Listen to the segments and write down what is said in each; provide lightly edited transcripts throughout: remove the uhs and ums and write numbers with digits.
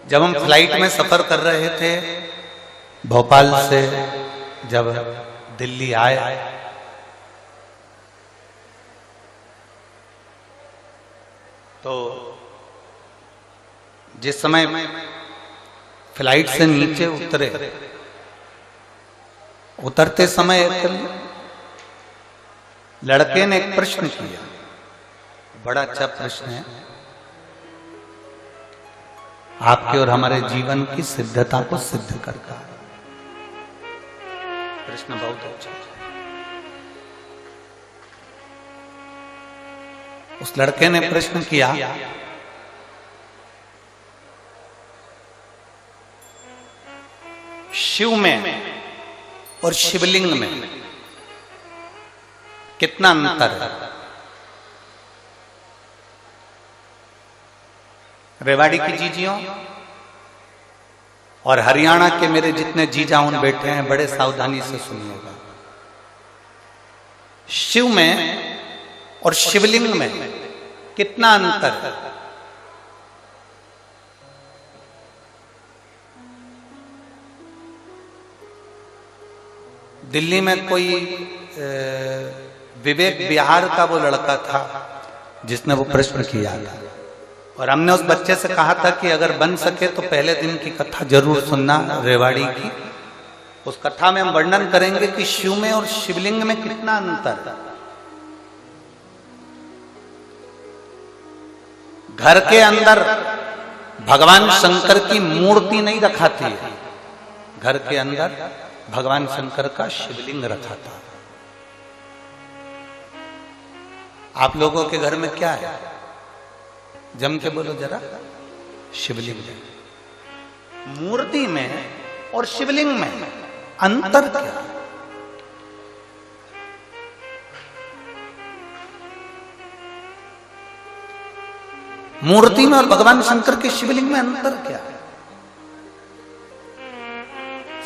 जब हम फ्लाइट में सफर कर रहे थे भोपाल से जब दिल्ली आए तो जिस समय फ्लाइट से नीचे उतरते समय एक लड़के ने एक प्रश्न किया, बड़ा अच्छा प्रश्न है, आपके और हमारे जीवन की सिद्धता को सिद्ध करता है। प्रश्न बहुत अच्छा है। उस लड़के ने प्रश्न किया, शिव में और शिवलिंग में कितना अंतर है? रेवाड़ी की जीजियों और हरियाणा के मेरे जितने जीजाउन बैठे हैं बड़े सावधानी से सुनिएगा। शिव में और शिवलिंग में कितना अंतर है? दिल्ली में कोई विवेक बिहार का वो लड़का था जिसने वो प्रश्न किया था और हमने उस बच्चे से कहा था कि अगर बन सके तो पहले दिन की कथा जरूर सुनना रेवाड़ी की। उस कथा में हम वर्णन करेंगे कि शिव में और शिवलिंग में कितना अंतर है। घर के अंदर भगवान शंकर की मूर्ति नहीं रखाती है, घर के अंदर भगवान शंकर का शिवलिंग रखा था। आप लोगों के घर में क्या है? जम के बोलो जरा। शिवलिंग है। मूर्ति में और शिवलिंग में अंतर क्या है? मूर्ति में और भगवान शंकर के शिवलिंग में अंतर क्या है?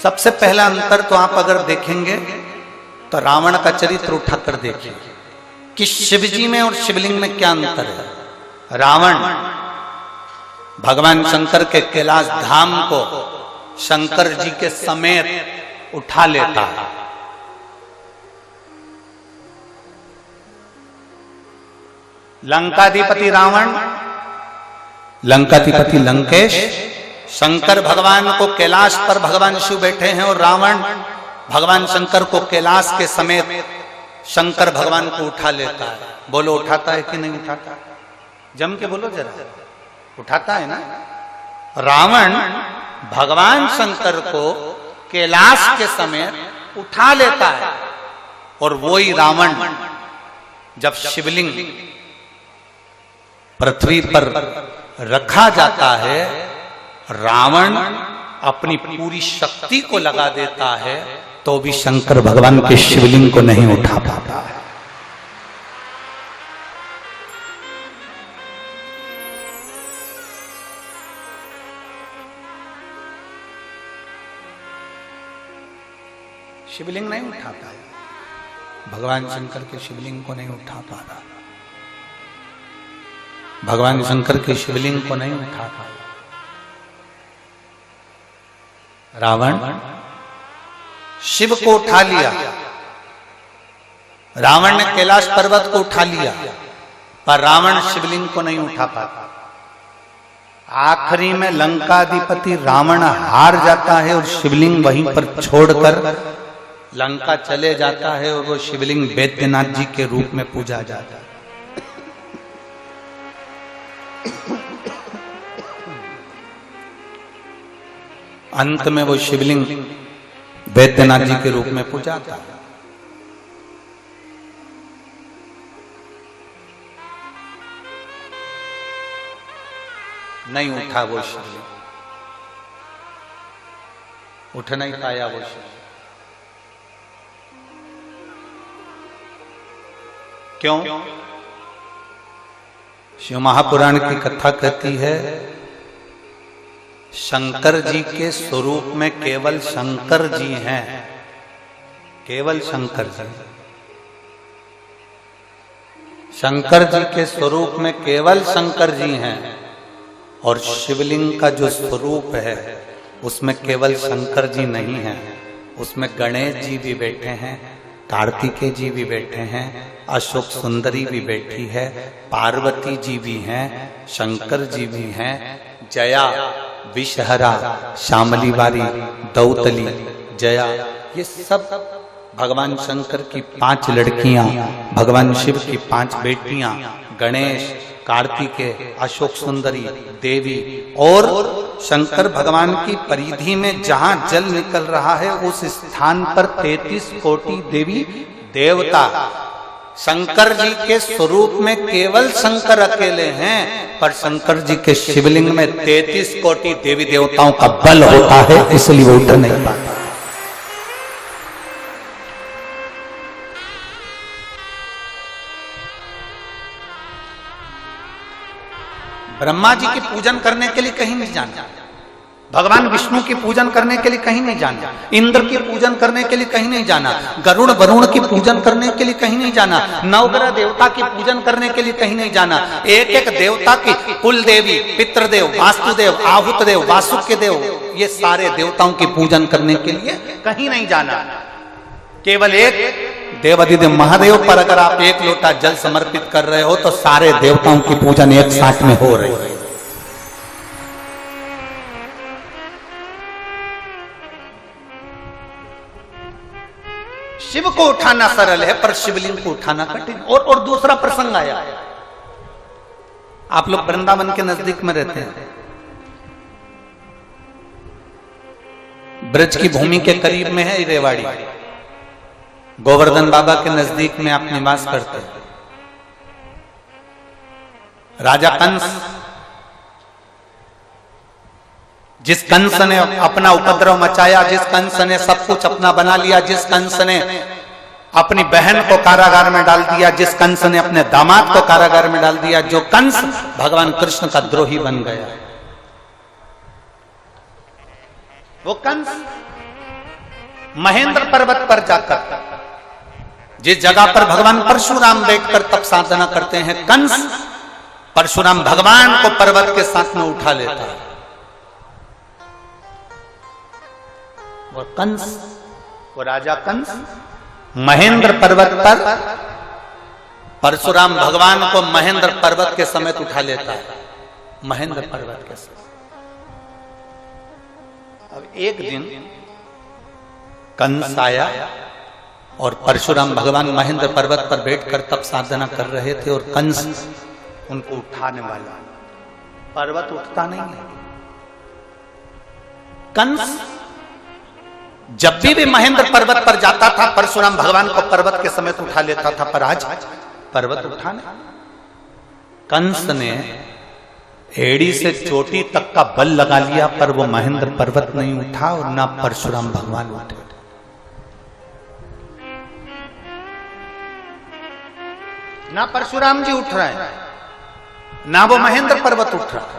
सबसे पहला अंतर तो आप अगर देखेंगे तो रावण का चरित्र उठाकर देखिए कि शिव जी में और शिवलिंग में क्या अंतर है। रावण भगवान शंकर के कैलाश धाम को शंकर जी के समेत उठा लेता है। लंकाधिपति रावण, लंकाधिपति लंकेश, शंकर भगवान को कैलाश पर भगवान शिव बैठे हैं और रावण भगवान शंकर को कैलाश के समेत शंकर भगवान को उठा लेता है। बोलो उठाता है कि नहीं उठाता? जम के बोलो जरा। उठाता है ना? रावण भगवान शंकर को कैलाश के समेत उठा लेता है और वही रावण जब शिवलिंग पृथ्वी पर रखा जाता है, रावण अपनी पूरी शक्ति को लगा देता है तो भी शंकर भगवान के शिवलिंग को नहीं उठा पाता है। शिवलिंग नहीं उठाता है। भगवान शंकर के शिवलिंग को नहीं उठा पा रहा। भगवान शंकर के शिवलिंग को नहीं उठा पाया। रावण शिव को उठा लिया, रावण ने कैलाश पर्वत को उठा लिया, पर रावण शिवलिंग को नहीं उठा पाता। आखिरी में लंकाधिपति रावण हार जाता है और शिवलिंग वहीं पर छोड़कर लंका चले जाता है और वो शिवलिंग बैद्यनाथ जी के रूप में पूजा जाता है। अंत में वो शिवलिंग बैद्यनाथ जी के रूप में पूजा था। नहीं उठा वो शिवलिंग, उठ नहीं पाया वो शिवलिंग। क्यों? शिव महापुराण की कथा कहती है शंकर जी के स्वरूप में केवल शंकर जी हैं, केवल शंकर जी। शंकर जी के स्वरूप में केवल शंकर जी हैं और शिवलिंग का जो स्वरूप है उसमें केवल शंकर जी नहीं है, उसमें गणेश जी भी बैठे हैं, कार्तिकेय जी भी बैठे हैं, अशोक सुंदरी भी बैठी है, पार्वती जी भी हैं, शंकर जी भी हैं, जया, विषहरा, श्यामली बारी, दौतली, जया, ये सब भगवान शंकर की 5 लड़कियां, भगवान शिव की 5 बेटियां, गणेश, कार्तिकेय, अशोक सुंदरी, देवी, और शंकर भगवान की परिधि में जहां जल निकल रहा है उस स्थान पर 33 कोटि देवी देवता। शंकर जी के स्वरूप में केवल शंकर अकेले हैं, पर शंकर जी के शिवलिंग में 33 कोटि देवी देवताओं का बल होता है, इसलिए वो उतर नहीं पाता। ब्रह्मा जी की पूजन करने के लिए कहीं नहीं जाना, भगवान विष्णु की पूजन करने के लिए कहीं नहीं जाना, इंद्र की पूजन करने के लिए कहीं नहीं जाना, गरुड़ वरुण की पूजन करने के लिए कहीं नहीं जाना, नवग्रह देवता की पूजन करने के लिए कहीं नहीं जाना, एक एक देवता की, कुल देवी, पितृदेव, वास्तुदेव, आहुतदेव, वासुकी देव, ये सारे देवताओं की पूजन करने के लिए कहीं नहीं जाना। केवल एक देवाधिदेव महादेव पर अगर आप 1 लोटा जल समर्पित कर रहे हो तो सारे देवताओं की पूजन एक साथ में हो रही है। शिव को उठाना सरल है पर शिवलिंग को उठाना कठिन। और दूसरा प्रसंग आया, आप लोग वृंदावन के नजदीक में रहते हैं, ब्रज की भूमि के करीब में है रेवाड़ी, गोवर्धन बाबा के नजदीक में आप निवास करते हैं। राजा कंस, जिस कंस ने अपना उपद्रव मचाया, जिस कंस ने सब कुछ अपना बना लिया, जिस कंस ने अपनी बहन को कारागार में डाल दिया, जिस कंस ने अपने दामाद को कारागार में डाल दिया, जो कंस भगवान कृष्ण का द्रोही बन गया, वो कंस महेंद्र पर्वत पर जाकर, जिस जगह पर भगवान परशुराम बैठकर तप साधना करते हैं, कंस परशुराम भगवान को पर्वत के साथ में उठा लेता है। वो कंस, वो राजा कंस महेंद्र पर्वत पर परशुराम भगवान को महेंद्र पर्वत के समेत उठा लेता है, महेंद्र पर्वत के समेत। अब एक दिन कंस आया और परशुराम भगवान महेंद्र पर्वत पर बैठकर तप साधना कर रहे थे और कंस उनको उठाने वाला, पर्वत उठता नहीं है। कंस जब भी महेंद्र पर्वत पर जाता था परशुराम भगवान को पर्वत के समेत उठा लेता था, पर आज पर्वत उठा नहीं। कंस ने एड़ी से चोटी तक का बल लगा लिया पर वो महेंद्र पर्वत नहीं उठा और ना परशुराम भगवान उठे। ना परशुराम जी उठ रहे हैं, ना वो महेंद्र पर्वत उठ रहा।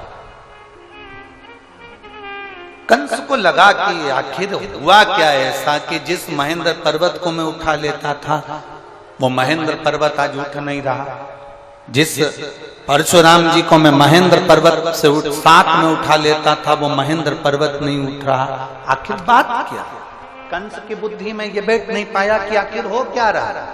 कंस को लगा कि आखिर हुआ क्या ऐसा कि जिस महेंद्र पर्वत को मैं उठा लेता था वो महेंद्र पर्वत आज उठ नहीं रहा, जिस परशुराम जी को मैं महेंद्र पर्वत से साथ में उठा लेता था वो महेंद्र पर्वत नहीं उठ रहा। आखिर बात क्या? कंस की बुद्धि में ये बैठ नहीं पाया कि आखिर हो क्या रहा।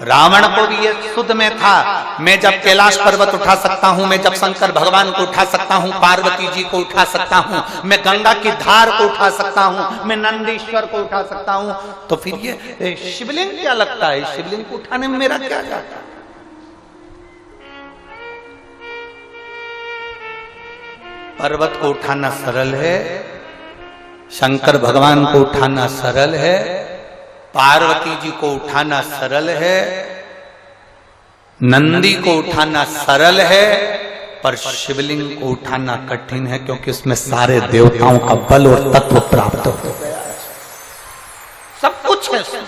रावण को भी ये सुध में था, मैं जब कैलाश पर्वत उठा सकता हूं, मैं जब शंकर भगवान को उठा सकता हूं, पार्वती जी को उठा सकता हूं, मैं गंगा की धार को उठा सकता हूं, मैं नंदीश्वर को उठा सकता हूं, तो फिर ये शिवलिंग क्या लगता है, शिवलिंग को उठाने में मेरा क्या जाता। पर्वत को उठाना सरल है, शंकर भगवान को उठाना सरल है, पार्वती जी को उठाना सरल है, नंदी को उठाना सरल है, पर शिवलिंग को उठाना कठिन है क्योंकि उसमें सारे देवताओं का बल और तत्व प्राप्त हो गया है, सब कुछ है उसमें।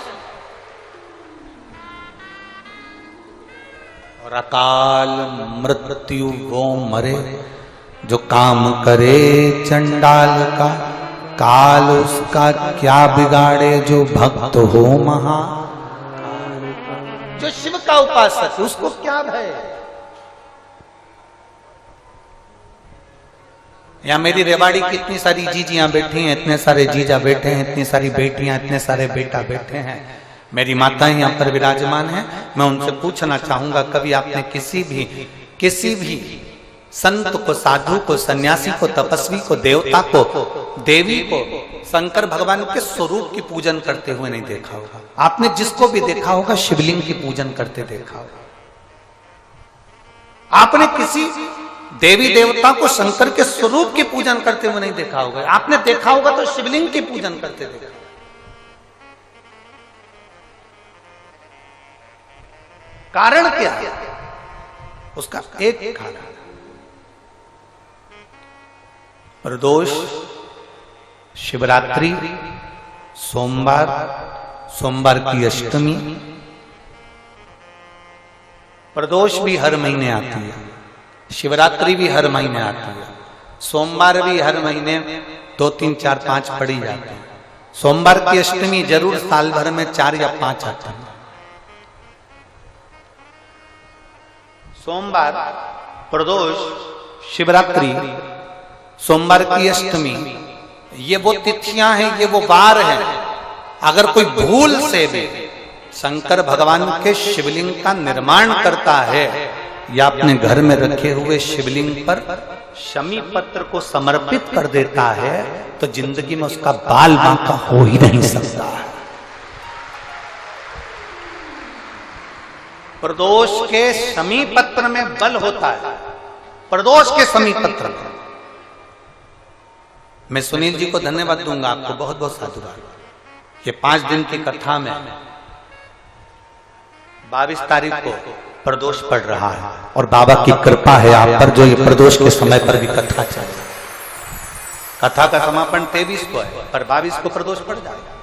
और अकाल मृत्यु वो मरे जो काम करे चंडाल का, काल उसका क्या बिगाड़े जो भक्त हो महा। जो शिव का उपासक उसको क्या भय। या मेरी रेवाड़ी की इतनी सारी जीजियां बैठी हैं, इतने सारे जीजा बैठे हैं, इतनी सारी बेटियां, इतने सारे बेटा बैठे हैं, मेरी माताएं यहाँ पर विराजमान हैं। मैं उनसे पूछना चाहूंगा, कभी आपने किसी भी संत को, साधु को, सन्यासी को, तपस्वी को, देवता को, देवी को शंकर भगवान के स्वरूप की पूजन करते हुए नहीं देखा होगा? आपने जिसको भी देखा होगा शिवलिंग की पूजन करते देखा होगा। आपने किसी देवी देवता को शंकर के स्वरूप की पूजन करते हुए नहीं देखा होगा। आपने देखा होगा तो शिवलिंग की पूजन करते देखा। कारण क्या है उसका? एक कारण, प्रदोष, शिवरात्रि, सोमवार की अष्टमी। प्रदोष भी हर महीने आती है, शिवरात्रि भी हर महीने आती है, सोमवार भी हर महीने 2, 3, 4, 5 पड़ी जाती है। सोमवार की अष्टमी जरूर साल भर में 4 या 5 आती है। सोमवार, प्रदोष, शिवरात्रि, सोमवार की अष्टमी, ये वो तिथियां हैं, ये वो वार हैं। अगर कोई भूल से भी शंकर भगवान के शिवलिंग का निर्माण करता है या अपने घर में रखे हुए शिवलिंग पर शमी पत्र को समर्पित कर देता है तो जिंदगी में उसका बाल बांका हो ही नहीं सकता है। प्रदोष के शमी पत्र में बल होता है। प्रदोष के शमी पत्र में मैं सुनील जी को धन्यवाद दूंगा, आपको बहुत बहुत साधुवाद। ये 5 दिन की कथा में 22 तारीख को प्रदोष पड़ रहा है और बाबा की कृपा है आप पर, जो ये प्रदोष के समय पर भी कथा चल रही है। कथा का समापन 23 को है पर 22 को प्रदोष पड़ जाएगा।